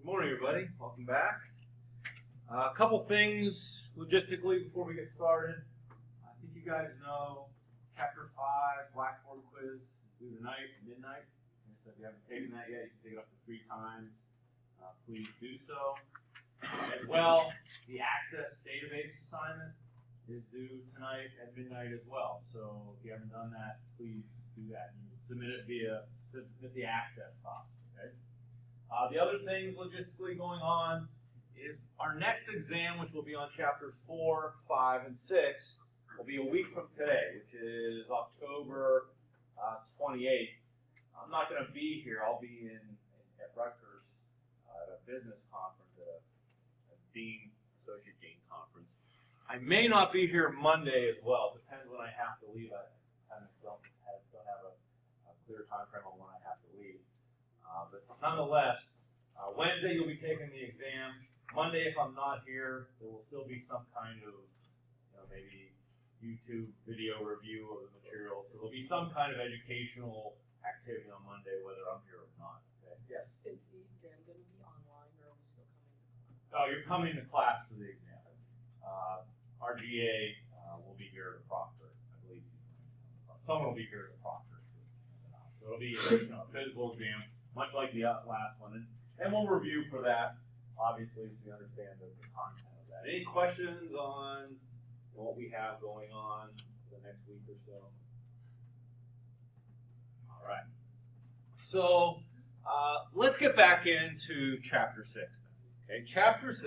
Morning, everybody. Welcome back. A couple things logistically before we get started. I think you guys know Chapter 5 Blackboard quiz is due tonight at midnight. And so if you haven't taken that yet, you can take it up to 3 times. Please do so. As well, the Access database assignment is due tonight at midnight as well. So if you haven't done that, please do that. You submit it via the Access box. Okay. The other things logistically going on is our next exam, which will be on chapters 4, 5, and 6, will be a week from today, which is October 28th. I'm not going to be here. I'll be at Rutgers at a business conference, at a associate dean conference. I may not be here Monday as well. Depends when I have to leave. I kind of don't have a clear time frame on when I have to leave. But nonetheless, Wednesday you'll be taking the exam. Monday, if I'm not here, there will still be some kind of, maybe YouTube video review of the material. So there'll be some kind of educational activity on Monday, whether I'm here or not. Okay? Yes. Is the exam going to be online, or are we still coming to class? Oh, you're coming to class for the exam. Our GA will be here at the proctor, I believe. Someone will be here at the proctor. So it'll be a physical exam, much like the last one. And we'll review for that, obviously, so you understand the content of that. Any questions on what we have going on for the next week or so? All right. So let's get back into Chapter 6. Okay, Chapter 6,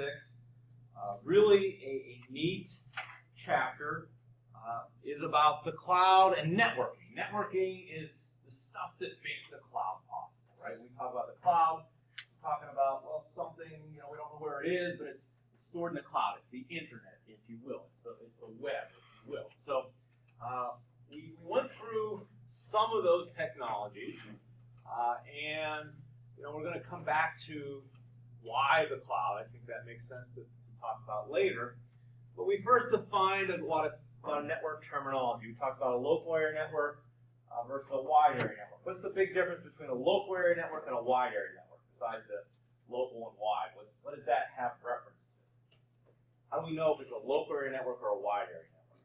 really a neat chapter, is about the cloud and networking. Networking is the stuff that makes the cloud possible, right? We talk about the cloud. Talking about, well, something, we don't know where it is, but it's stored in the cloud. It's the internet, if you will. It's the web, if you will. So we went through some of those technologies, and we're going to come back to why the cloud. I think that makes sense to talk about later. But we first defined a lot of network terminology. We talked about a local area network versus a wide area network. What's the big difference between a local area network and a wide area network? Besides the local and wide, what does that have reference to? How do we know if it's a local area network or a wide area network?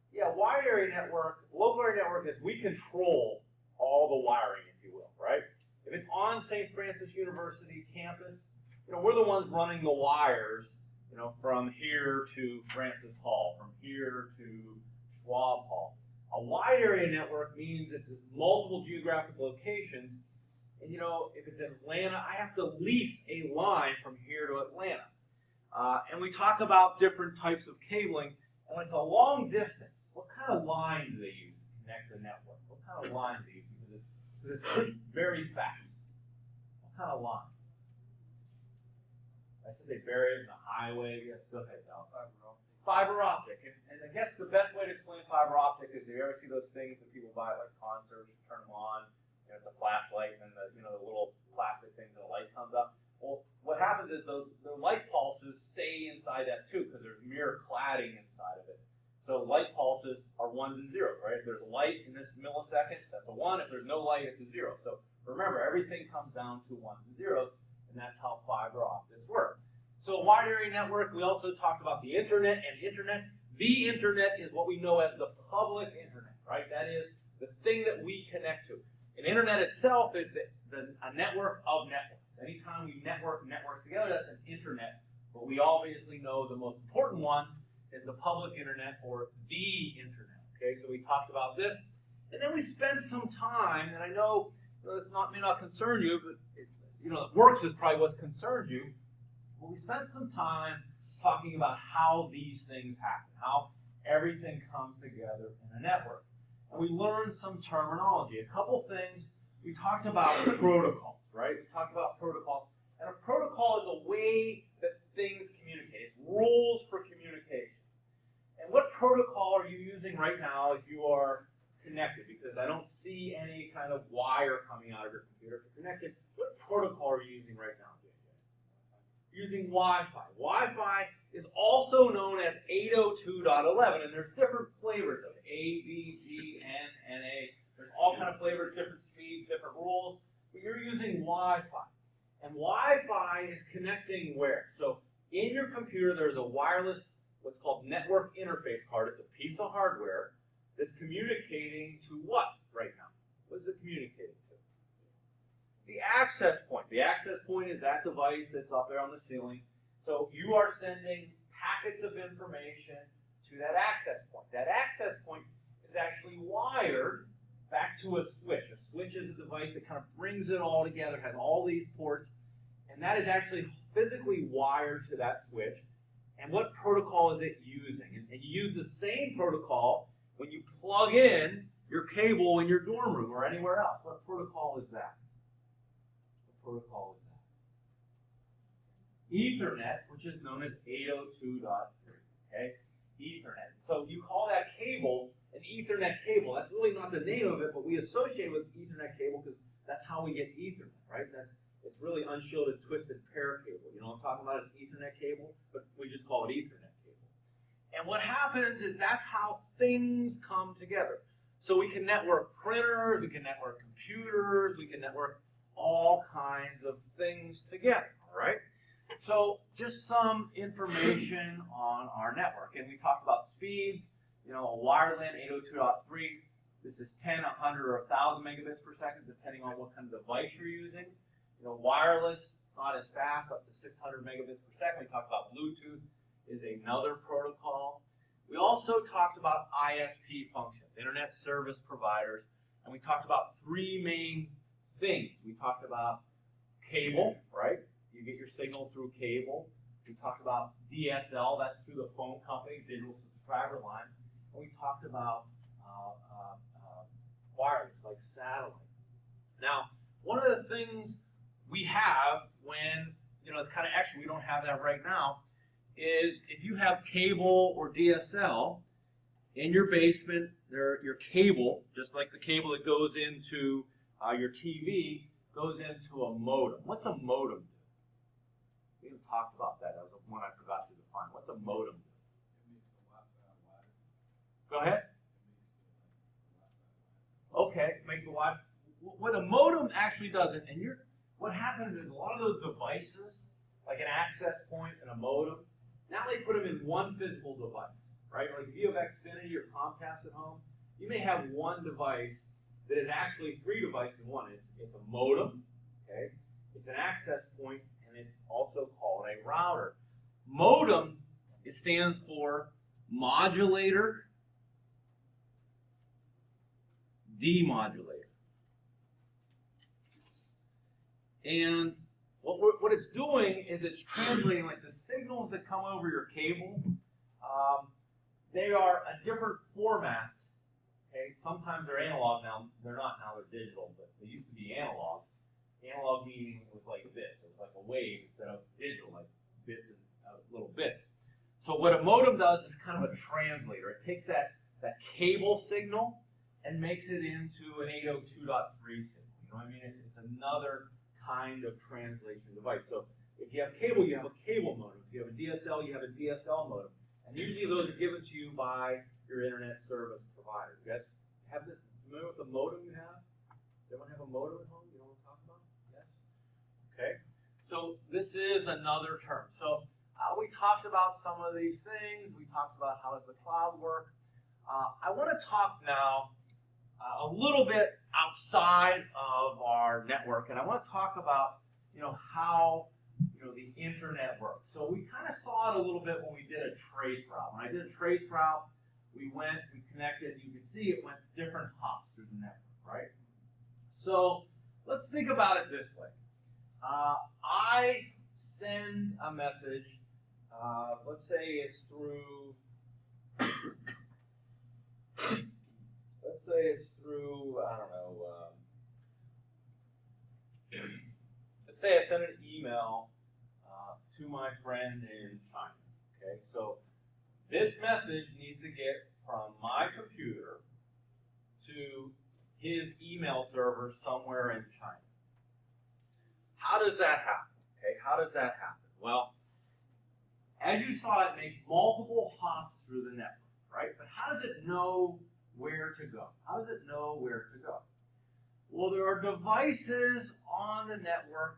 Yeah, wide area network, local area network is we control all the wiring, if you will, right? If it's on St. Francis University campus, we're the ones running the wires, from here to Francis Hall, from here to Schwab Hall. A wide area network means it's multiple geographic locations. And if it's in Atlanta, I have to lease a line from here to Atlanta. And we talk about different types of cabling. And when it's a long distance, what kind of line do they use to connect the network? What kind of line do they use? Because it's very fast. What kind of line? I said they bury it in the highway. Yes, go ahead, Al. Fiber optic. And I guess the best way to explain fiber optic is, if you ever see those things that people buy at like concerts, you turn them on. It's a flashlight, and then the little plastic things, and the light comes up. Well, what happens is the light pulses stay inside that tube because there's mirror cladding inside of it. So light pulses are 1s and 0s, right? If there's light in this millisecond, that's a 1. If there's no light, it's a 0. So remember, everything comes down to 1s and 0s, and that's how fiber optics work. So wide area network, we also talked about the internet and internet. The internet is what we know as the public internet, right? That is the thing that we connect to. An internet itself is a network of networks. Anytime we network networks together, that's an internet. But we obviously know the most important one is the public internet, or the internet. Okay, so we talked about this. And then we spent some time, and I know this may not concern you, but it works is probably what concerns you. But we spent some time talking about how these things happen, how everything comes together in a network. And we learned some terminology. A couple things. We talked about protocols, right? We talked about protocols. And a protocol is a way that things communicate. It's rules for communication. And what protocol are you using right now if you are connected? Because I don't see any kind of wire coming out of your computer. If you're connected, what protocol are you using right now, JJ? Using Wi-Fi. Wi-Fi is also known as 802.11, and there's different flavors of it. A, B, G, N, NA. There's all kind of flavors, different speeds, different rules. But you're using Wi-Fi. And Wi-Fi is connecting where? So in your computer, there's a wireless, what's called network interface card. It's a piece of hardware that's communicating to what right now? What is it communicating to? The access point. The access point is that device that's up there on the ceiling. So you are sending packets of information to that access point. That access point is actually wired back to a switch. A switch is a device that kind of brings it all together, has all these ports, and that is actually physically wired to that switch. And what protocol is it using? And you use the same protocol when you plug in your cable in your dorm room or anywhere else. What protocol is that? What protocol is that? Ethernet, which is known as 802.3. Okay? Ethernet. So you call that cable an Ethernet cable. That's really not the name of it, but we associate it with Ethernet cable because that's how we get Ethernet, right? It's really unshielded, twisted pair cable. You know what I'm talking about is Ethernet cable, but we just call it Ethernet cable. And what happens is that's how things come together. So we can network printers, we can network computers, we can network all kinds of things together, all right? So just some information on our network. And we talked about speeds. You know, a wireline 802.3, this is 10, 100, or 1,000 megabits per second, depending on what kind of device you're using. You know, wireless, not as fast, up to 600 megabits per second. We talked about Bluetooth is another protocol. We also talked about ISP functions, Internet Service Providers, and we talked about three main things. We talked about cable, right? You get your signal through cable. We talked about DSL, that's through the phone company, digital subscriber line. And we talked about wireless, like satellite. Now, one of the things we have when, you know, it's kind of extra, we don't have that right now, is if you have cable or DSL in your basement, your cable, just like the cable that goes into your TV, goes into a modem. What's a modem do? We haven't talked about that. That was one I forgot to define. What's a modem do? Go ahead. Okay, makes the Wi-Fi. What a modem actually does, and what happens is a lot of those devices, like an access point and a modem, now they put them in one physical device, right? Like if you have Xfinity or Comcast at home, you may have one device that is actually three devices in one. It's a modem, okay? It's an access point, and it's also called a router. Modem, it stands for modulator, demodulator. And what it's doing is it's translating, like the signals that come over your cable, they are a different format. Okay, sometimes they're analog now. They're not now. They're digital, but they used to be analog. Analog meaning it was like this. It was like a wave instead of digital, like bits and little bits. So what a modem does is kind of a translator. It takes that cable signal and makes it into an 802.3 signal. You know what I mean? It's another kind of translation device. So if you have cable, you have a cable modem. If you have a DSL, you have a DSL modem. And usually those are given to you by your internet service provider. You guys have this? Familiar with the modem you have? Does everyone have a modem at home? You know what I'm talking about? Yes? Okay. So this is another term. So we talked about some of these things. We talked about how does the cloud work. I want to talk now a little bit outside of our network, and I want to talk about, you know, how, you know, the internet works. So we kind of saw it a little bit when we did a trace route. When I did a trace route, we connected. You can see it went different hops through the network, right? So let's think about it this way. I send a message. Let's say it's through. Let's say it's through, I don't know, let's say I send an email to my friend in China, okay? So this message needs to get from my computer to his email server somewhere in China. How does that happen, okay? How does that happen? Well, as you saw, it makes multiple hops through the network, right? But how does it know where to go? How does it know where to go? Well, there are devices on the network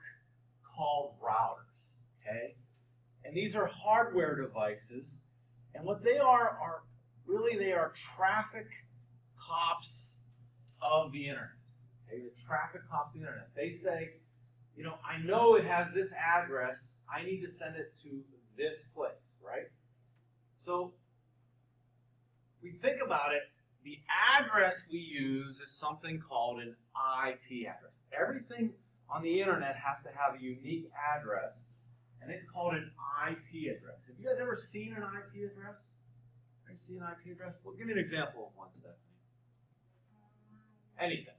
called routers, okay? And these are hardware devices, and what they are really they are traffic cops of the internet. Okay, the traffic cops of the internet. They say, you know, I know it has this address, I need to send it to this place, right? So, if we think about it, the address we use is something called an IP address. Everything on the internet has to have a unique address, and it's called an IP address. Have you guys ever seen an IP address? Have you seen an IP address? Well, give me an example of one, Stephanie. Anything.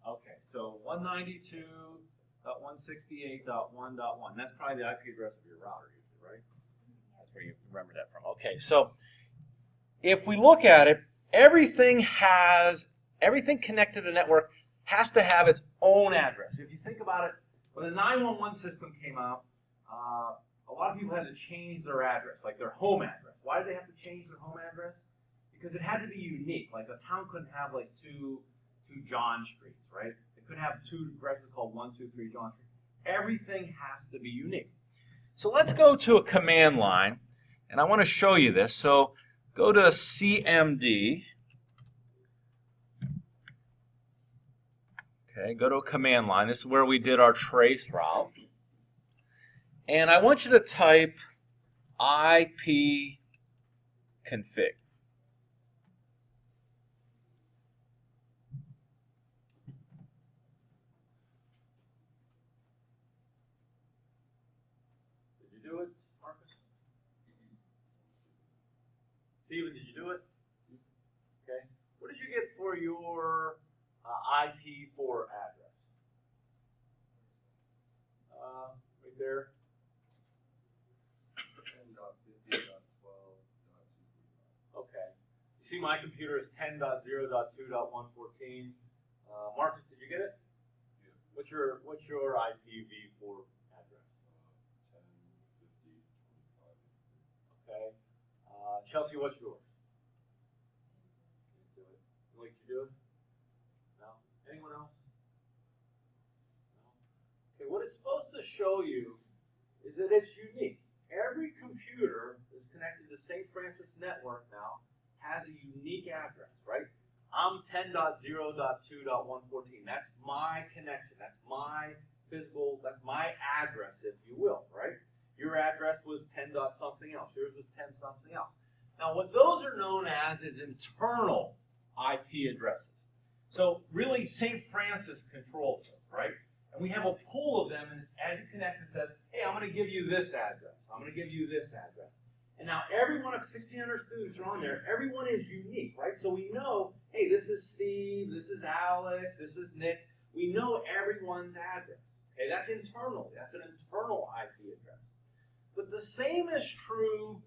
Okay, so 192.168.1.1. That's probably the IP address of your router usually, right? That's where you remember that from. Okay, so if we look at it, everything connected to the network has to have its own address. If you think about it, when the 911 system came out, a lot of people had to change their address, like their home address. Why did they have to change their home address? Because it had to be unique. Like a town couldn't have like two John Streets, right? They couldn't have two addresses called 123 John Street. Everything has to be unique. So let's go to a command line, and I want to show you this. So go to CMD. Okay, go to a command line. This is where we did our trace route. And I want you to type IP config. Did you do it, Marcus? Steven, did you do it? Okay. What did you get for your IP4 address? Right there. 10.50.12.245. Okay. You see my computer is 10.0.2.114. Marcus, did you get it? Yeah. What's your IPv4 address? 10.50.25. Okay. Chelsea, what's yours? Didn't do it. Like you do it? No? Anyone else? No? Okay, what it's supposed to show you is that it's unique. Every computer that's connected to St. Francis Network now has a unique address, right? I'm 10.0.2.114. That's my connection. That's my physical, that's my address, if you will, right? Your address was 10. Something else. Yours was 10 something else. Now, what those are known as is internal IP addresses. So, really, St. Francis controls them, right? And we have a pool of them, and as you connect, it says, hey, I'm going to give you this address. I'm going to give you this address. And now, every one of 1,600 students are on there. Everyone is unique, right? So, we know, hey, this is Steve, this is Alex, this is Nick. We know everyone's address. Okay, that's internal. That's an internal IP address. But the same is true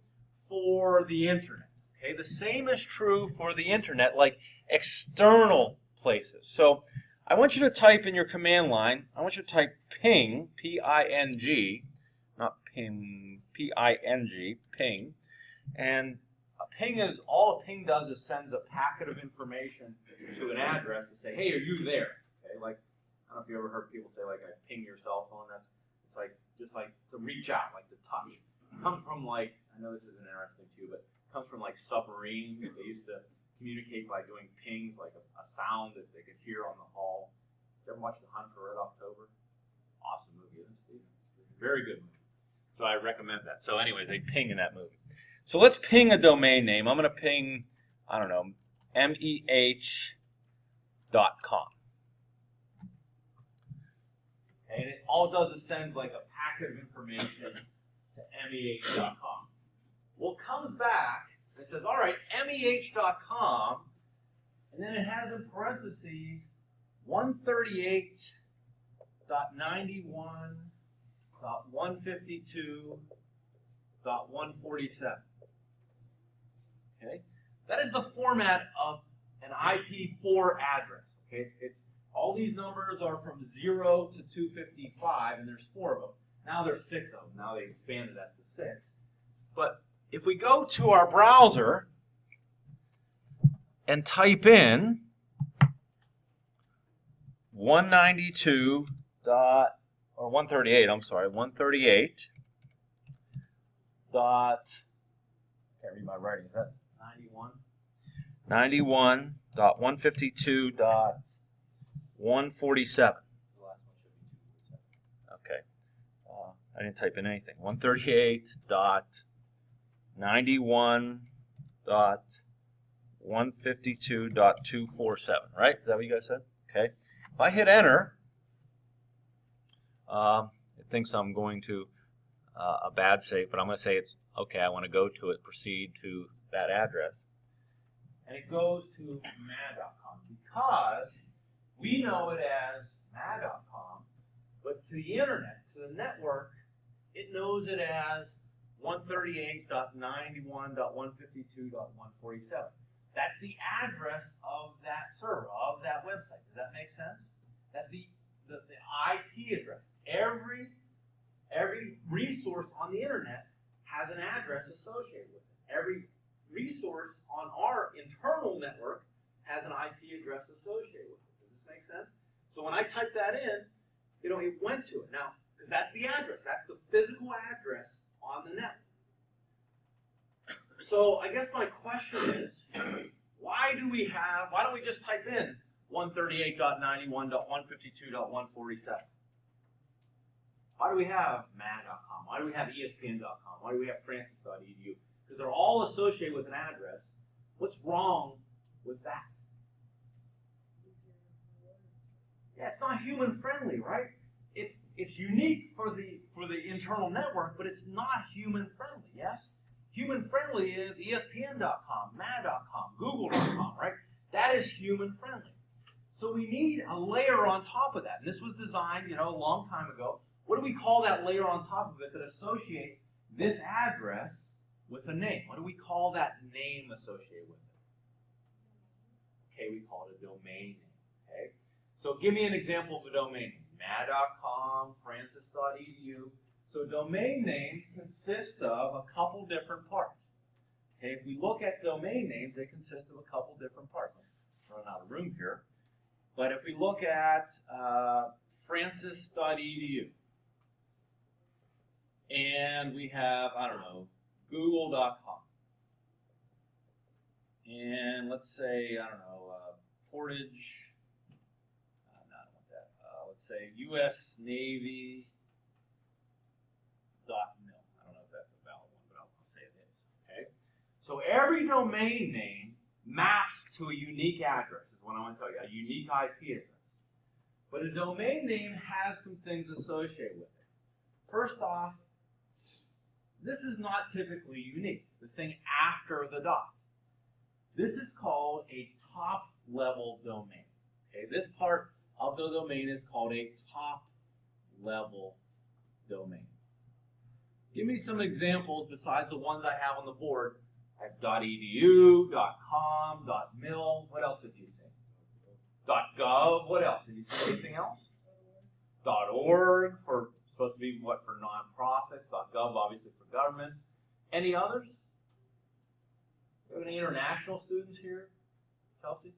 for the internet. Okay, the same is true for the internet, like external places. So I want you to type in your command line, I want you to type ping, P-I-N-G, not ping, P-I-N-G, ping. And a ping is, all a ping does is sends a packet of information to an address to say, hey, are you there? Okay, like, I don't know if you ever heard people say, like, I ping your cell phone. It's like, just like to reach out, like to touch. It comes from, like, I know this isn't interesting to you, but it comes from like submarines. They used to communicate by doing pings, like a sound that they could hear on the hull. Did you ever watch The Hunt for Red October? Awesome movie, isn't it, Steve? Very good movie. So I recommend that. So anyways, they ping in that movie. So let's ping a domain name. I'm going to ping, I don't know, MIS102.com. And it all it does is sends like a packet of information to MEH.com. Well, it comes back and says, all right, MEH.com, and then it has in parentheses 138.91.152.147. Okay? That is the format of an IP4 address. Okay? It's all these numbers are from 0 to 255, and there's 4 of them. Now there's 6 of them. Now they expanded that to 6. But if we go to our browser, and type in 192 dot, or 138, I'm sorry, 138 dot, can't read my writing, is that 91? 91.152.147. Okay, I didn't type in anything. 138.91.152.247, right? Is that what you guys said? Okay. If I hit enter, it thinks I'm going to a bad save, but I'm going to say it's okay. I want to go to it, proceed to that address. And it goes to mad.com because we know it as mad.com, but to the internet, to the network, it knows it as 138.91.152.147. That's the address of that server, of that website. Does that make sense? That's the IP address. Every resource on the internet has an address associated with it. Every resource on our internal network has an IP address associated with it. Does this make sense? So when I type that in, it went to it. Now, because that's the address. That's the physical address on the network. So I guess my question is, why don't we just type in 138.91.152.147? Why do we have mad.com? Why do we have ESPN.com? Why do we have francis.edu? Because they're all associated with an address. What's wrong with that? Yeah, it's not human friendly, right? It's unique for the internal network, but it's not human friendly, yes? Human friendly is ESPN.com, mad.com, Google.com, right? That is human friendly. So we need a layer on top of that. And this was designed, a long time ago. What do we call that layer on top of it that associates this address with a name? What do we call that name associated with it? Okay, we call it a domain name. Okay, so give me an example of a domain name. mad.com, francis.edu. So domain names consist of a couple different parts. Okay, if we look at domain names, they consist of a couple different parts. I'm running out of room here. But if we look at francis.edu, and we have, google.com. And let's say, Portage, no, I don't want that. Let's say US Navy.mil. I don't know if that's a valid one, but I'll say it is. Okay? So every domain name maps to a unique address, is what I want to tell you, a unique IP address. But a domain name has some things associated with it. First off, this is not typically unique, the thing after the dot. This is called a top-level domain. Okay, this part of the domain is called a top-level domain. Give me some examples besides the ones I have on the board. I have .edu, .com, .mil. What else did you say? .gov. What else? Did you say anything else? .org for supposed to be what for nonprofits. .gov obviously for governments. Any others? Do we have any international students here, Chelsea?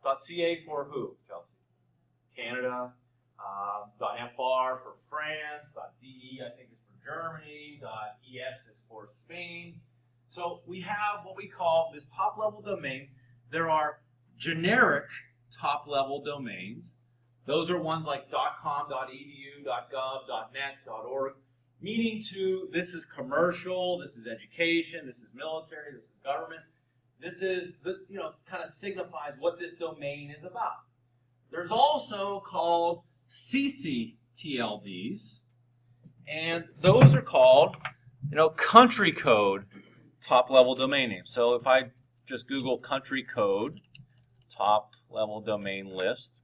.ca for who, Chelsea? Canada. .fr for France. .de I think is for Germany. .es is for Spain. So we have what we call this top-level domain. There are generic top-level domains. Those are ones like .com, .edu, .gov, .net, .org, meaning this is commercial, this is education, this is military, this is government. This is, kind of signifies what this domain is about. There's also called CCTLDs, and those are called, country code top-level domain names. So if I just Google country code top-level domain list,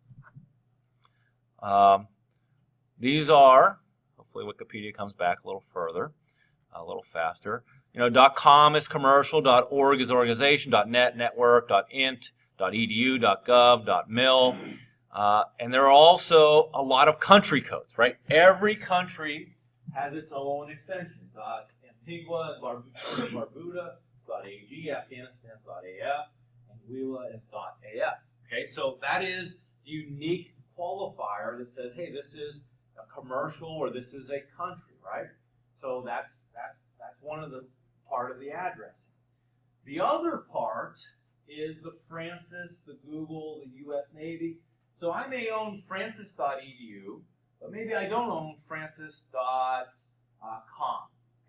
these are, hopefully Wikipedia comes back a little further, a little faster. .com is commercial, .org is organization, .net, network, .int, .edu, .gov, .mil. And there are also a lot of country codes, right? Every country has its own extension. Antigua and Barbuda, .ag, Afghanistan, .af, Willa is .af. Okay, so that is the unique qualifier that says, hey, this is a commercial or this is a country, right? So that's one of the part of the addressing. The other part is the Francis, the Google, the U.S. Navy. So I may own francis.edu, but maybe I don't own francis.com.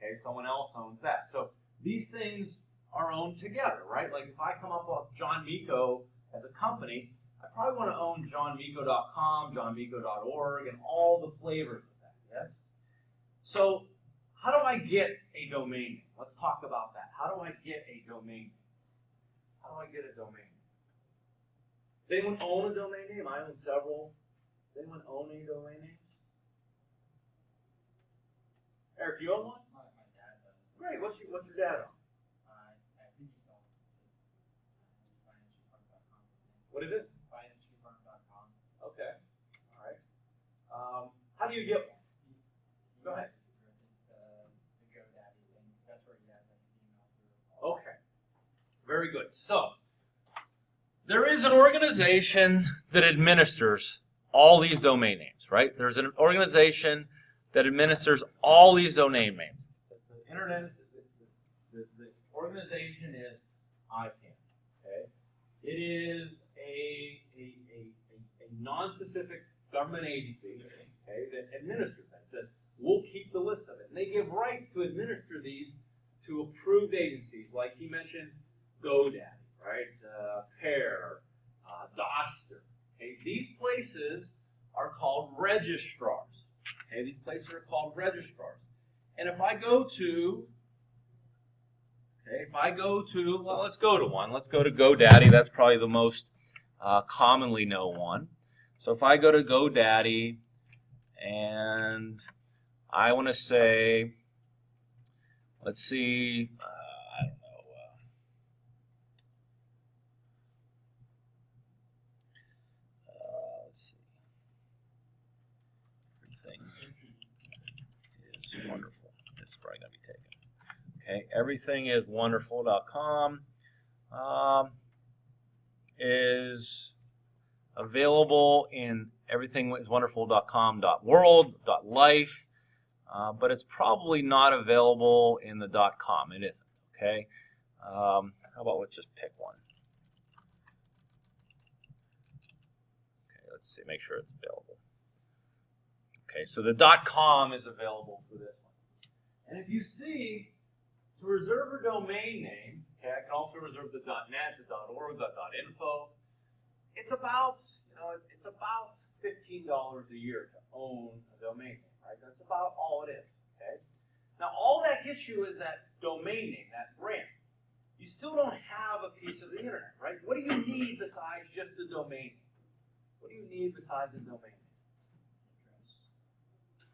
Okay, someone else owns that. So these things are owned together, right? Like if I come up with John Miko as a company, I probably want to own johnmiko.com, johnmiko.org, and all the flavors of that, yes? So how do I get a domain name? Let's talk about that. How do I get a domain name? How do I get a domain name? Does anyone own a domain name? I own several. Does anyone own any domain names? Eric, do you own one? My dad does. Great. What's your dad own? I think he's on financialfirm.com. What is it? Financialfirm.com. Okay. All right. How do you get one? Go ahead. The GoDaddy thing. That's where he has his email through. Okay. Very good. So, there is an organization that administers all these domain names, right? There's an organization that administers all these domain names. The internet, the organization is ICANN, okay? It is a non-specific government agency, okay, that administers that. It says, we'll keep the list of it. And they give rights to administer these to approved agencies, like he mentioned, GoDaddy, right? Pear, Doster. Okay? These places are called registrars. Okay? These places are called registrars. And if I go to, well, let's go to one. Let's go to GoDaddy. That's probably the most commonly known one. So if I go to GoDaddy and I want to say, let's see, I don't know. Let's see. Everything is wonderful. This is probably going to be taken. Okay, everythingiswonderful.com is available in everythingiswonderful.com.world.life, but it's probably not available in the .com. It isn't. Okay. How about let's just pick one. Okay, let's see. Make sure it's available. Okay, so the .com is available for this one. And if you see, to reserve a domain name, okay, I can also reserve the .net, the .org, the .info. It's about, it's about $15 a year to own a domain name, right? That's about all it is, okay? Now, all that gets you is that domain name, that brand. You still don't have a piece of the internet, right? What do you need besides just the domain name? What do you need besides the domain name? Address.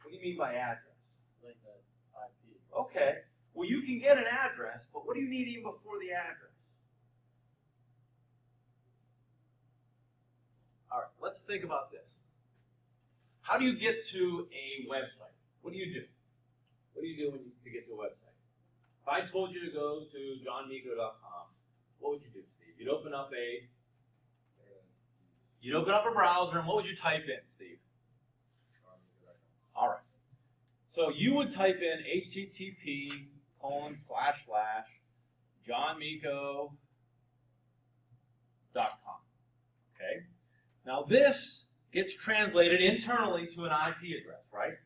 What do you mean by address? Like the IP. Okay. Well, you can get an address, but what do you need even before the address? All right, let's think about this. How do you get to a website? What do you do? What do you do to get to a website? If I told you to go to johnmiko.com, what would you do, Steve? You'd open up a browser, and what would you type in, Steve? All right. So you would type in http://johnmiko.com. Okay. Now this gets translated internally to an IP address, right?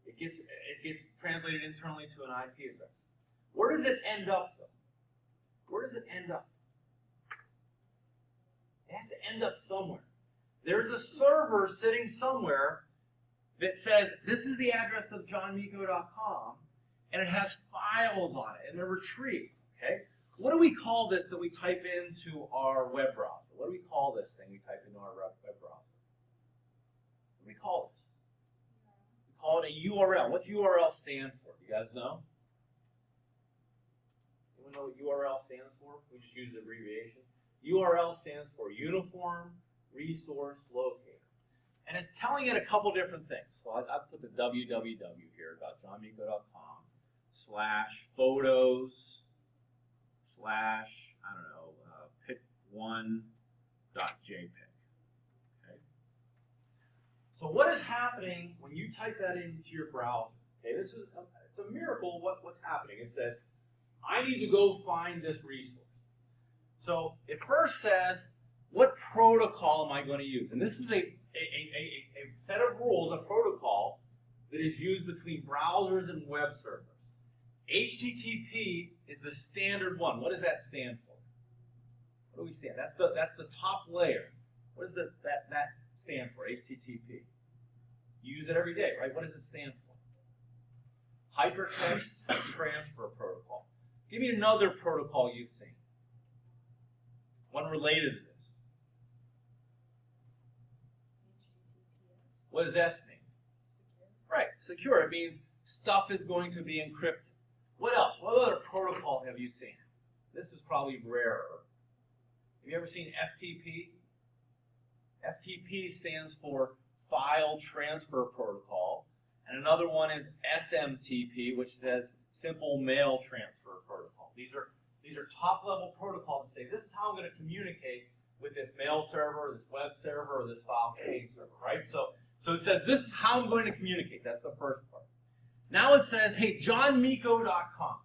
It gets translated internally to an IP address. Where does it end up, though? Where does it end up? It has to end up somewhere. There's a server sitting somewhere that says, this is the address of johnmiko.com, and it has files on it, and they're retrieved, okay? What do we call this that we type into our web browser? What do we call this thing we type into our web browser? What do we call this? We call it a URL. What's URL stand for? Do you guys know? Anyone know what URL stands for? We just use the abbreviation. URL stands for Uniform Resource Locator. And it's telling it a couple different things. So I put the www here, johnmiko.com/photos/ 1.jpg. Okay. So what is happening when you type that into your browser? Okay, it's a miracle what's happening. It says, I need to go find this resource. So it first says, what protocol am I going to use? And this is a set of rules, a protocol that is used between browsers and web servers. HTTP is the standard one. What does that stand for? What do we stand? That's the top layer. What does that stand for? HTTP. You use it every day, right? What does it stand for? Hypertext Transfer Protocol. Give me another protocol you've seen. One related to this. HTTPS. What does S mean? Secure. Right, secure. It means stuff is going to be encrypted. What else? What other protocol have you seen? This is probably rarer. Have you ever seen FTP? FTP stands for File Transfer Protocol. And another one is SMTP, which says Simple Mail Transfer Protocol. These are top-level protocols that say, this is how I'm going to communicate with this mail server, this web server, or this file exchange server, right? So it says, this is how I'm going to communicate. That's the first part. Now it says, hey, johnmiko.com.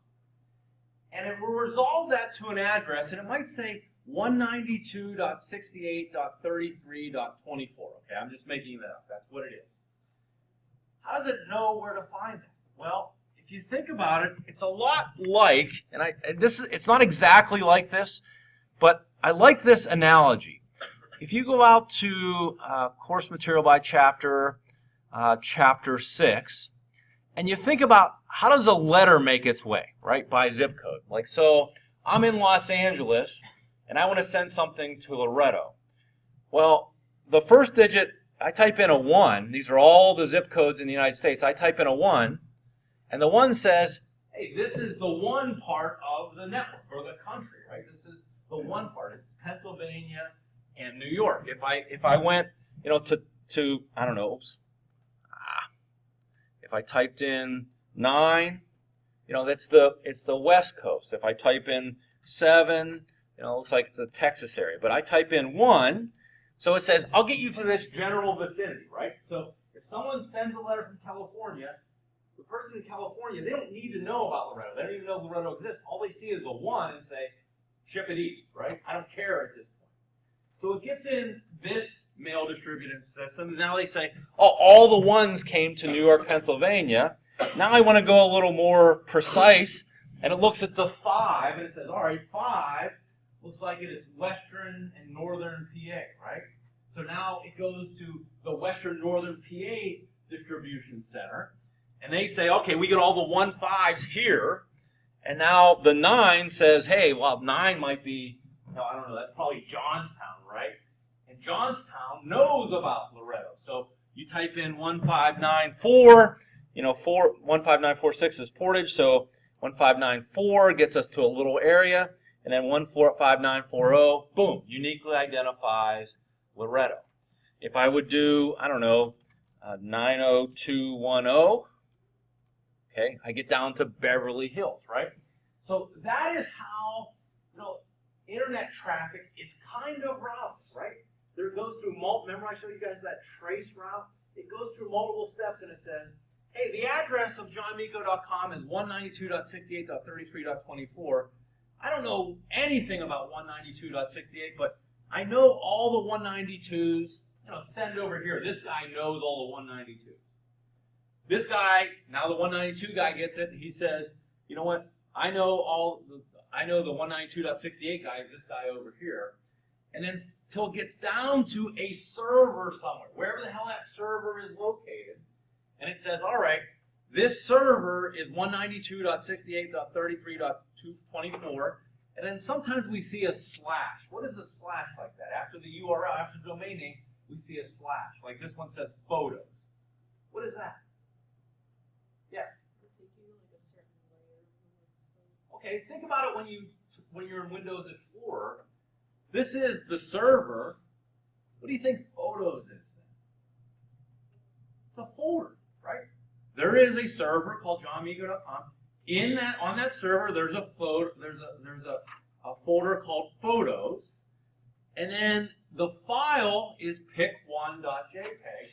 And it will resolve that to an address, and it might say 192.68.33.24. Okay, I'm just making that up. That's what it is. How does it know where to find that? Well, if you think about it, it's a lot like, and it's not exactly like this, but I like this analogy. If you go out to course material by chapter, chapter 6, and you think about how does a letter make its way, right, by zip code. Like, so I'm in Los Angeles, and I want to send something to Loretto. Well, the first digit, I type in a 1. These are all the zip codes in the United States. I type in a 1, and the 1 says, hey, this is the 1 part of the network, or the country, right? This is the 1 part. It's Pennsylvania and New York. If I went, to I don't know, if I typed in 9, it's the West Coast. If I type in 7, it looks like it's a Texas area. But I type in 1, so it says, I'll get you to this general vicinity, right? So if someone sends a letter from California, the person in California, they don't need to know about Loretto. They don't even know Loretto exists. All they see is a 1 and say, ship it east, right? I don't care at this point. So it gets in this mail distributed system, and now they say, oh, all the 1s came to New York, Pennsylvania. Now I want to go a little more precise, and it looks at the 5, and it says, all right, 5 looks like it's western and northern PA, right? So now it goes to the western northern PA distribution center, and they say, okay, we get all the 1-5s here, and now the 9 says, hey, well, 9 might be, I don't know, that's probably Johnstown, right? And Johnstown knows about Loretto. So you type in 1594, 15946 is Portage, so 1594 gets us to a little area, and then 145940, boom, uniquely identifies Loretto. If I would do, I don't know, 90210, okay, I get down to Beverly Hills, right? So that is how, internet traffic is kind of routed, right? There goes through remember I showed you guys that trace route? It goes through multiple steps, and it says, hey, the address of johnmiko.com is 192.68.33.24. I don't know anything about 192.68, but I know all the 192s, send over here. This guy knows all the 192s. This guy, now the 192 guy gets it, and he says, you know what, I know the 192.68 guy is this guy over here. And then until it gets down to a server somewhere, wherever the hell that server is located, and it says, all right, this server is 192.68.33.224, and then sometimes we see a slash. What is a slash like that? After the URL, after the domain name, we see a slash. Like this one says photos. What is that? Yeah. Does it take you like a certain layer of the website? Okay, think about it when you're in Windows Explorer. This is the server. What do you think photos is then? It's a folder, right? There is a server called johnmiko.com. On that server, there's a folder called photos, And then the file is pic1.jpg.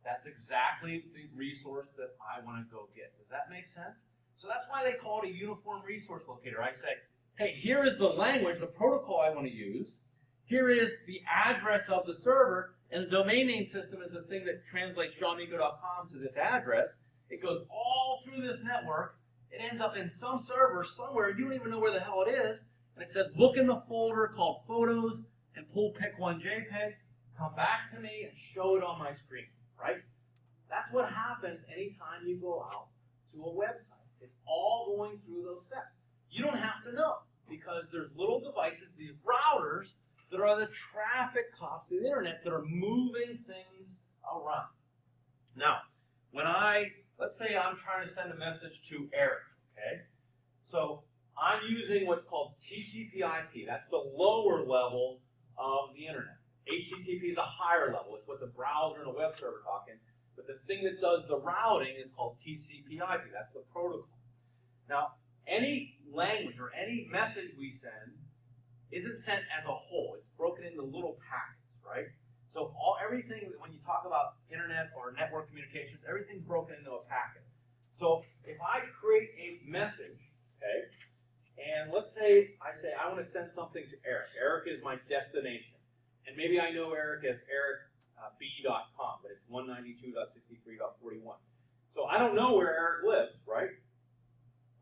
That's exactly the resource that I want to go get. Does that make sense? So that's why they call it a uniform resource locator. I say, hey, here is the language, the protocol I want to use. Here is the address of the server, and the domain name system is the thing that translates johnmiko.com to this address. It goes all through this network. It ends up in some server somewhere. You don't even know where the hell it is. And it says, look in the folder called Photos and pull pic1jpg. Come back to me and show it on my screen, right? That's what happens anytime you go out to a website. It's all going through those steps. You don't have to know because there's little devices, these routers, that are the traffic cops of the internet that are moving things around. Now, let's say I'm trying to send a message to Eric, okay? So I'm using what's called TCP/IP. That's the lower level of the internet. HTTP is a higher level. It's what the browser and the web server are talking. But the thing that does the routing is called TCP/IP. That's the protocol. Now, any language or any message we send isn't sent as a whole. It's broken into little packets, right? So everything, when you talk about internet or network communications, everything's broken into a packet. So if I create a message, okay, and let's say I want to send something to Eric. Eric is my destination. And maybe I know Eric as ericb.com, but it's 192.63.41. So I don't know where Eric lives, right?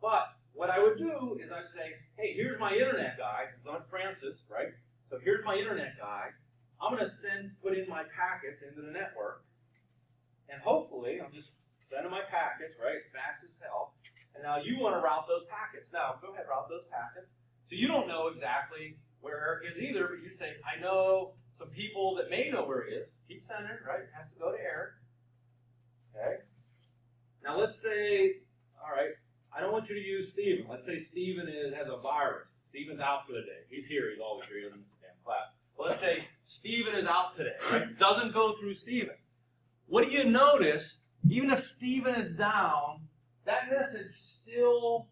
But what I would do is I'd say, hey, here's my internet guy. It's on Francis, right? So here's my internet guy. I'm going to put in my packets into the network. And hopefully, I'm just sending my packets, right, as fast as hell. And now you want to route those packets. Now, go ahead, route those packets. So you don't know exactly where Eric is either, but you say, I know some people that may know where he is. Keep sending it, right? It has to go to Eric. Okay? Now let's say, all right, I don't want you to use Steven. Let's say Steven has a virus. Steven's out for the day. He's here. He's always here. He doesn't miss a damn class. Well, let's say Steven is out today, right? Doesn't go through Steven. What do you notice? Even if Steven is down, that message still.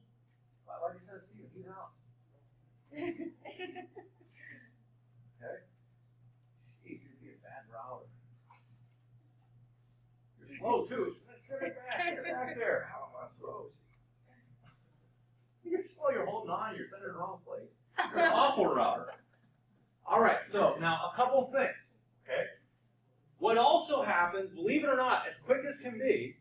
Why did you send Steven? He's out. Okay? Jeez, you'd be a bad router. You're slow too. Get back there. How am I slow? You're slow your whole nine. You're sending it in the wrong place. You're an awful router. All right, so now a couple things. Okay? What also happens, believe it or not, as quick as can be,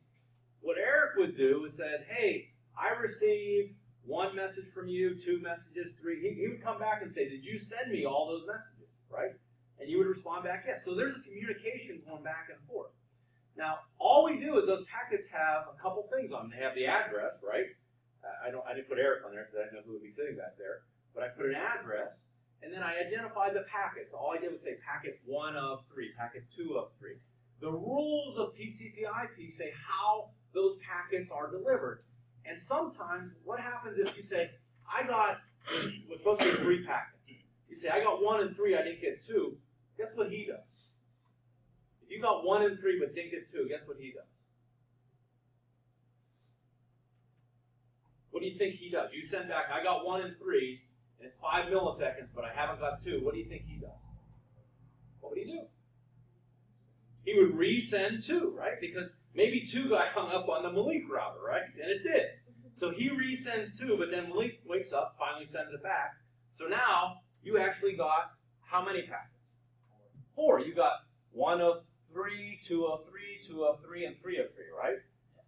what Eric would do is said, hey, I received one message from you, two messages, three. He would come back and say, did you send me all those messages, right? And you would respond back, yes. So there's a communication going back and forth. Now, all we do is those packets have a couple things on them. They have the address, right? I didn't put Eric on there because I didn't know who would be sitting back there. But I put an address, and then I identified the packets. All I did was say packet 1 of 3, packet 2 of 3. The rules of TCP/IP say how those packets are delivered. And sometimes, what happens if you say, it was supposed to be 3 packets. You say, I got 1 and 3, I didn't get 2. Guess what he does? If you got 1 and 3 but didn't get 2, guess what he does? What do you think he does? You send back, I got 1 and 3, and it's 5 milliseconds, but I haven't got 2. What do you think he does? What would he do? He would resend 2, right? Because maybe 2 got hung up on the Malik router, right? And it did. So he resends 2, but then Malik wakes up, finally sends it back. So now you actually got how many packets? 4. You got 1 of 3, 2 of 3, 2 of 3, and 3 of 3, right?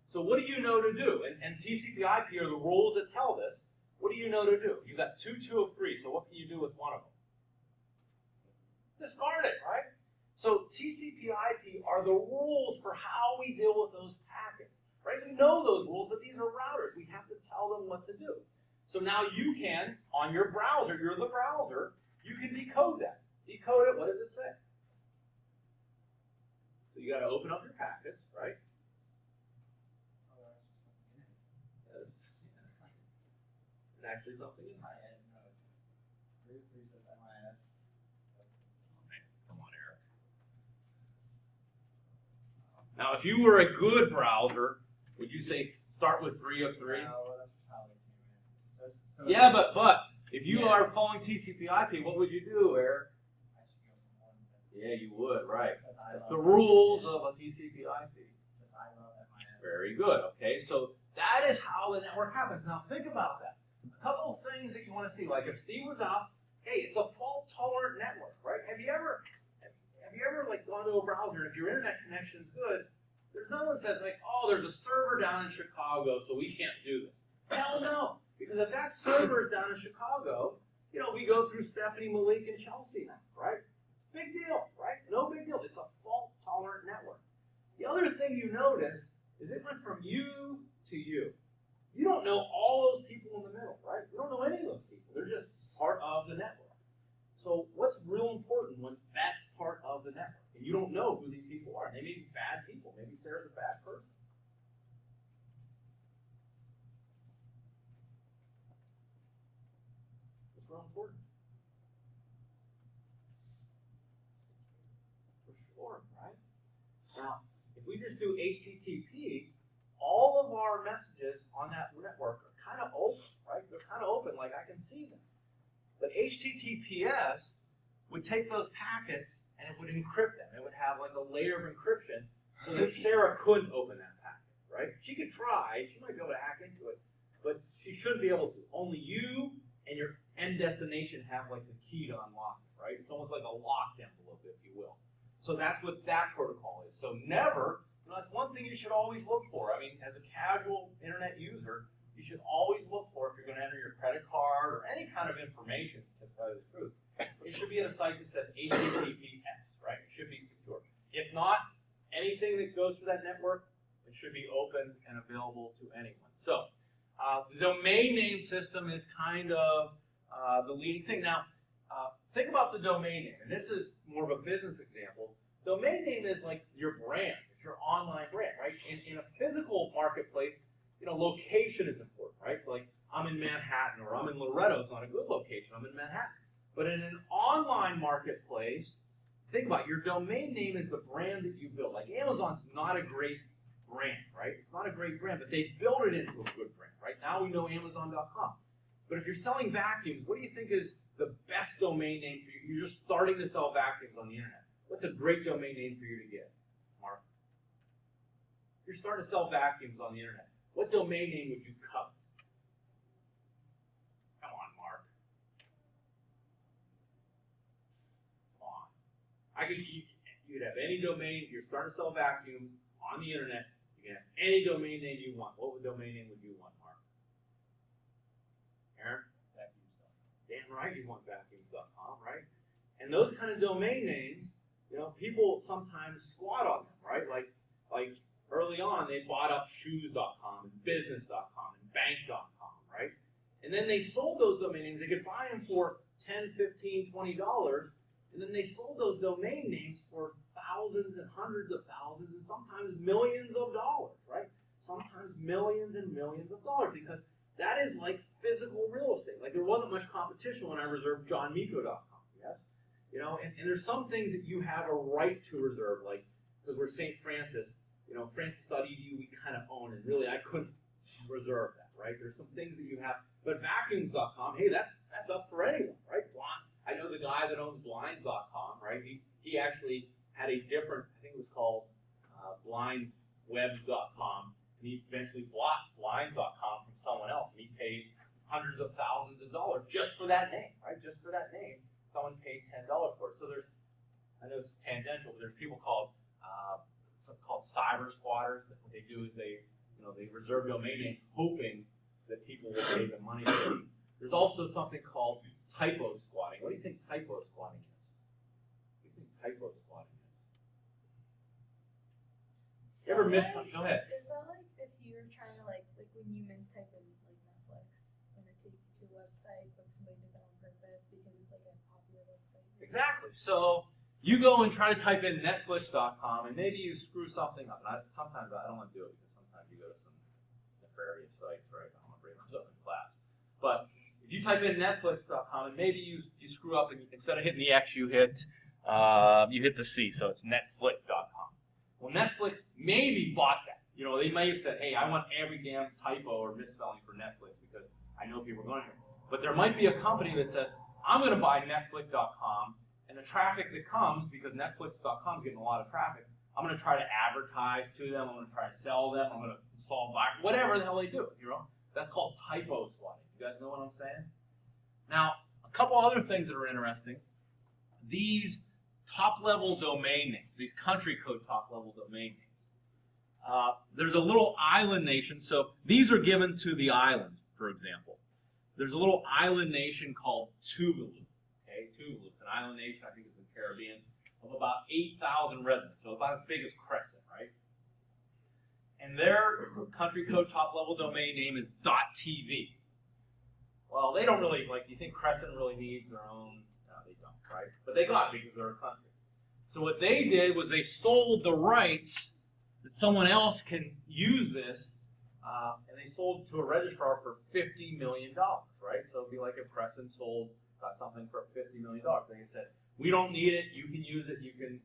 So what do you know to do? And TCP/IP are the rules that tell this. What do you know to do? You got 2, 2 of 3, so what can you do with 1 of them? Discard it, right? So TCP/IP are the rules for how we deal with those packets, right? We know those rules, but these are routers. We have to tell them what to do. So now you can, on your browser, you're the browser, you can decode that. Decode it, what does it say? So you got to open up your packets, right? There's actually something in there. Come on, Eric. Now, if you were a good browser, would you say start with 3 of 3? No, that's how they came in. Yeah, but if you are following TCP/IP, what would you do, Eric? I Yeah, you would, right. Says I That's love the rules of a TCP/IP. Says I love MIS. Very good. Okay, so that is how the network happens. Now think about that. A couple of things that you want to see, like if Steve was out, hey, it's a fault-tolerant network, right? Have you ever like gone to a browser and if your internet connection's good, there's no one says like, oh, there's a server down in Chicago, so we can't do this. Hell no, because if that server is down in Chicago, we go through Stephanie, Malik, and Chelsea now, right? Big deal, right? No big deal. It's a fault-tolerant network. The other thing you notice is it went from you to you. You don't know all those people in the middle, right? You don't know any of those people. They're just part of the network. So what's real important when that's part of the network? And you don't know who these people are. They may be bad people. Maybe Sarah's a bad person. What's real important? For sure, right? Now, if we just do HTTP, all of our messages on that network are kind of open, right? They're kind of open, like I can see them. But HTTPS would take those packets and it would encrypt them. It would have like a layer of encryption so that Sarah couldn't open that packet, right? She could try, she might be able to hack into it, but she shouldn't be able to. Only you and your end destination have like the key to unlock it, right? It's almost like a locked envelope, if you will. So that's what that protocol is. So never, that's one thing you should always look for. I mean, as a casual internet user, you should always look for, if you're going to enter your credit card or any kind of information, to tell you the truth, it should be at a site that says HTTPS, right? It should be secure. If not, anything that goes through that network, it should be open and available to anyone. So the domain name system is kind of the leading thing. Now, think about the domain name, and this is more of a business example. Domain name is like your brand. It's your online brand, right? In a physical marketplace, location is important, right? Like, I'm in Manhattan or I'm in Loretto is not a good location. I'm in Manhattan. But in an online marketplace, think about it, your domain name is the brand that you build. Like, Amazon's not a great brand, right? It's not a great brand, but they built it into a good brand, right? Now we know Amazon.com. But if you're selling vacuums, what do you think is the best domain name for you? You're just starting to sell vacuums on the internet. What's a great domain name for you to get, Mark? You're starting to sell vacuums on the internet. What domain name would you covet? Come on, Mark. Come on. You'd have any domain. You're starting to sell vacuums on the internet. You can have any domain name you want. What domain name would you want, Mark? Aaron? Vacuums.com. Damn right you want vacuums.com, right? And those kind of domain names, people sometimes squat on them, right? Like early on, they bought up shoes.com and business.com and bank.com, right? And then they sold those domain names. They could buy them for $10, $15, $20, and then they sold those domain names for thousands and hundreds of thousands and sometimes millions of dollars, right? Sometimes millions and millions of dollars, because that is like physical real estate. Like, there wasn't much competition when I reserved johnmiko.com, yes? And there's some things that you have a right to reserve, like, because we're St. Francis, Francis.edu we kind of own, and really I couldn't reserve that, right? There's some things that you have, but vacuums.com, hey, that's up for anyone, right? I know the guy that owns blinds.com, right? He actually had a different, I think it was called blindwebs.com, and he eventually bought blinds.com from someone else, and he paid hundreds of thousands of dollars just for that name, right? Just for that name, someone paid $10 for it. So there's, I know it's tangential, but there's people called cyber squatters. That what they do is they reserve domain names hoping that people will pay them money for it. There's also something called typo squatting. What do you think typo squatting is? What do you think typo squatting is? You ever miss? Go ahead. Is that like if you're trying to like when you mistype in like Netflix and it takes you to a website, but somebody did that on purpose because it's like a popular website? Exactly. So you go and try to type in Netflix.com, and maybe you screw something up. Sometimes I don't want to do it because sometimes you go to some nefarious sites, right? I don't want to bring myself in class. But if you type in Netflix.com, and maybe you screw up, and instead of hitting the X, you hit the C, so it's Netflix.com. Well, Netflix maybe bought that. They may have said, hey, I want every damn typo or misspelling for Netflix because I know people are going here. But there might be a company that says, I'm going to buy Netflix.com, And the traffic that comes, because Netflix.com is getting a lot of traffic, I'm going to try to advertise to them. I'm going to try to sell them. I'm going to install whatever the hell they do. That's called typo swatting. You guys know what I'm saying? Now, a couple other things that are interesting. These top-level domain names, these country code top-level domain names. There's a little island nation. So these are given to the islands, for example. There's a little island nation called Tuvalu. Okay, Tuvalu. It's an island nation. I think it's in the Caribbean. Of about 8,000 residents, so about as big as Crescent, right? And their country code top-level domain name is .tv. Well, they don't really, do you think Crescent really needs their own? No, they don't, right? But they got it because they're a country. So what they did was they sold the rights that someone else can use this, and they sold to a registrar for $50 million, right? So it'd be like if Crescent got something for $50 million. They said, we don't need it. You can use it. You can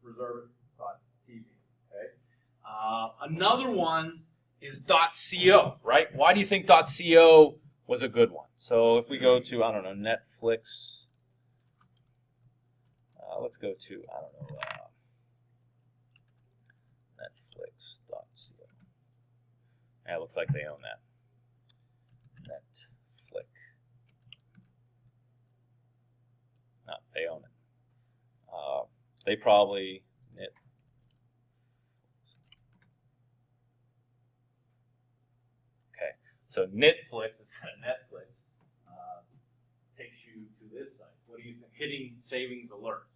reserve it. .tv. Okay. Another one is .co. Right? Why do you think .co was a good one? So if we go to Netflix. Let's go to Netflix.co. Yeah, it looks like they own that. Netflix. No, they own it. They probably Okay, so Netflix instead of Netflix takes you to this site. What do you think? Hitting savings alert.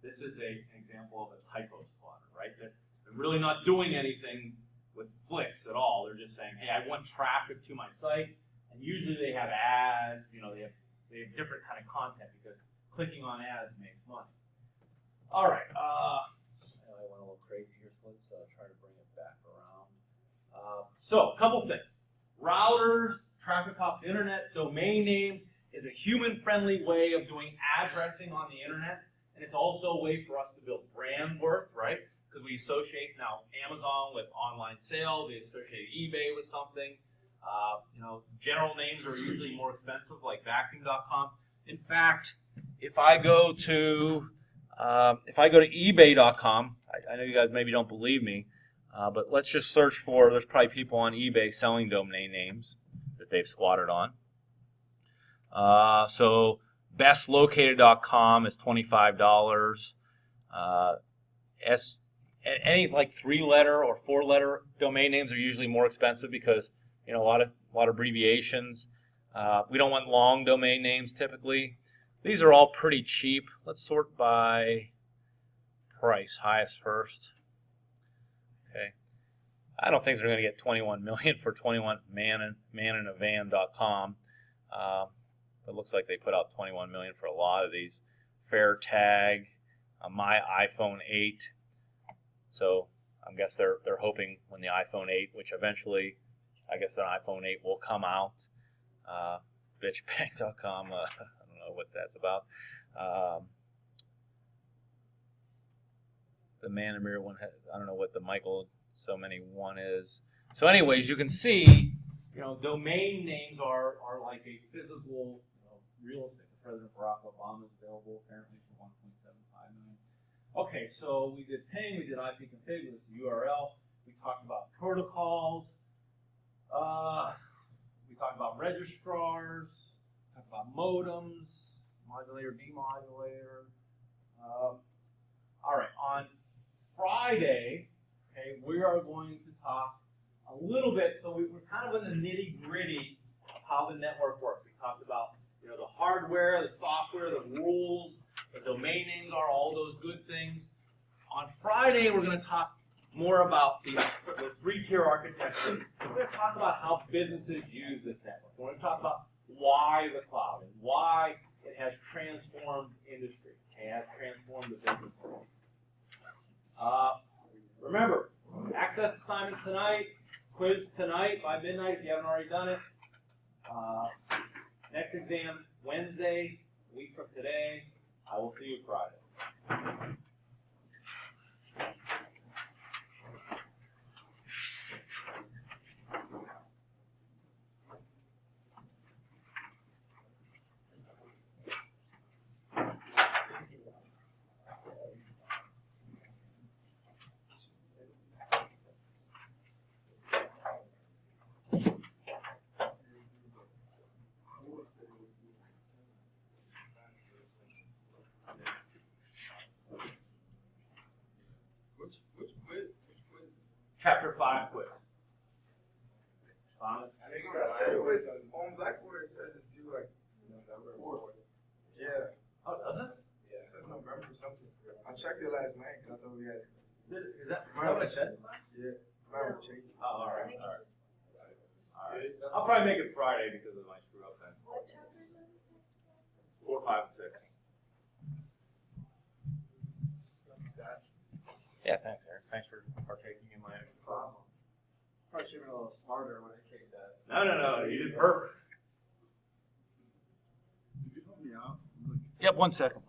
This is an example of a typo spotter, right? They're really not doing anything with Flix at all. They're just saying, hey, I want traffic to my site, and usually they have ads. They have different kind of content because clicking on ads makes money. All right. I went a little crazy here, so let's try to bring it back around. So, a couple things. Routers, traffic off the internet, domain names is a human-friendly way of doing addressing on the internet, and it's also a way for us to build brand worth, right? Because we associate now Amazon with online sales, we associate eBay with something. General names are usually more expensive, like vacuum.com. In fact, if I go to eBay.com, I know you guys maybe don't believe me, but let's just search for, there's probably people on eBay selling domain names that they've squatted on. So bestlocated.com is $25. Any like 3-letter or 4-letter domain names are usually more expensive because a lot of abbreviations. We don't want long domain names typically. These are all pretty cheap. Let's sort by price, highest first. Okay. I don't think they're going to get 21 million for 21maninavavan.com. It looks like they put out 21 million for a lot of these. Fair Tag, my iPhone 8. So I guess they're hoping when the iPhone 8, which eventually I guess the iPhone 8 will come out. Bitchbank.com, I don't know what that's about. The Man in Mirror one, I don't know what the Michael so many one is. So anyways, you can see, domain names are like a physical, real estate. President Barack Obama is available apparently for $1.75 million. Okay, so we did ping, we did IP config, this is the URL. We talked about protocols. We talked about registrars. Talked about modems, modulator, demodulator. All right, on Friday, okay, we are going to talk a little bit. So we're kind of in the nitty-gritty of how the network works. We talked about the hardware, the software, the rules, the domain names are all those good things. On Friday, we're going to talk more about the 3-tier architecture. We're going to talk about how businesses use this network. We're going to talk about why the cloud and why it has transformed industry. It has transformed the business world. Remember, access assignment tonight, quiz tonight by midnight if you haven't already done it. Next exam Wednesday, a week from today. I will see you Friday. was on Blackboard. It says it's due like November 4th. Yeah. Oh, does it? Yeah, it says November something. I checked it last night because I thought we had it. Is that what it said? Yeah. Might have changed. Oh, all I right, think all right. it's just, All right. I'll probably make it Friday because of my screw up then. what chapters are it? 4, 5, and 6. Yeah, thanks, Eric. Thanks for partaking in my extra class. Probably should have been a little smarter when I kicked that. No, you did perfect. Did you help me out? Yep, 1 second.